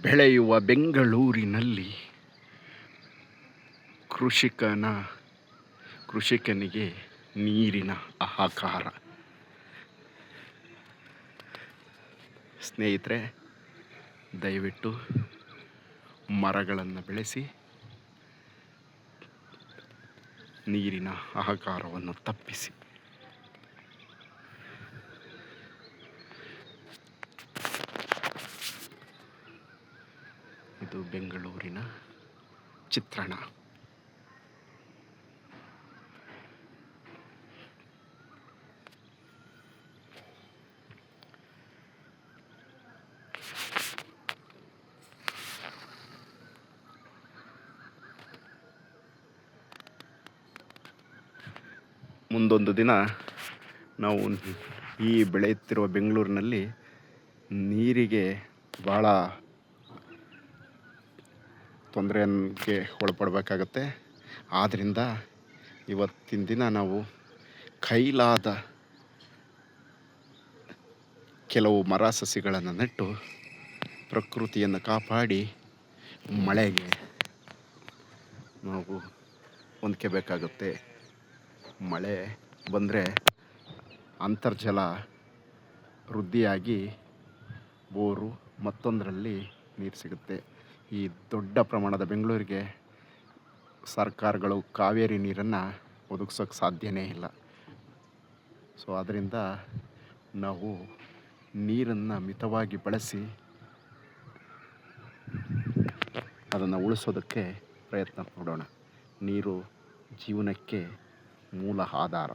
ಬೆಳೆಯುವ ಬೆಂಗಳೂರಿನಲ್ಲಿ ಕೃಷಿಕನಿಗೆ ನೀರಿನ ಹಾಹಾಕಾರ. ಸ್ನೇಹಿತರೆ, ದಯವಿಟ್ಟು ಮರಗಳನ್ನು ಬೆಳೆಸಿ ನೀರಿನ ಹಾಹಾಕಾರವನ್ನು ತಪ್ಪಿಸಿ. ಇದು ಬೆಂಗಳೂರಿನ ಚಿತ್ರಣ. ಮುಂದೊಂದು ದಿನ ನಾವು ಈ ಬೆಳೆಯುತ್ತಿರುವ ಬೆಂಗಳೂರಿನಲ್ಲಿ ನೀರಿಗೆ ಭಾಳ ತೊಂದರೆಗೆ ಒಳಪಡಬೇಕಾಗತ್ತೆ. ಆದ್ದರಿಂದ ಇವತ್ತಿನ ದಿನ ನಾವು ಕೈಲಾದ ಕೆಲವು ಮರ ಸಸಿಗಳನ್ನು ನೆಟ್ಟು ಪ್ರಕೃತಿಯನ್ನು ಕಾಪಾಡಿ ಮಳೆಗೆ ನಾವು ಹೊಂದ್ಕೋಬೇಕಾಗುತ್ತೆ. ಮಳೆ ಬಂದರೆ ಅಂತರ್ಜಲ ವೃದ್ಧಿಯಾಗಿ ಬೋರು ಮತ್ತೊಂದರಲ್ಲಿ ನೀರು ಸಿಗುತ್ತೆ. ಈ ದೊಡ್ಡ ಪ್ರಮಾಣದ ಬೆಂಗಳೂರಿಗೆ ಸರ್ಕಾರಗಳು ಕಾವೇರಿ ನೀರನ್ನು ಒದಗಿಸೋಕ್ಕೆ ಸಾಧ್ಯವೇ ಇಲ್ಲ. ಸೊ ಅದರಿಂದ ನಾವು ನೀರನ್ನು ಮಿತವಾಗಿ ಬಳಸಿ ಅದನ್ನು ಉಳಿಸೋದಕ್ಕೆ ಪ್ರಯತ್ನ ಪಡೋಣ. ನೀರು ಜೀವನಕ್ಕೆ ಮೂಲ ಆಧಾರ.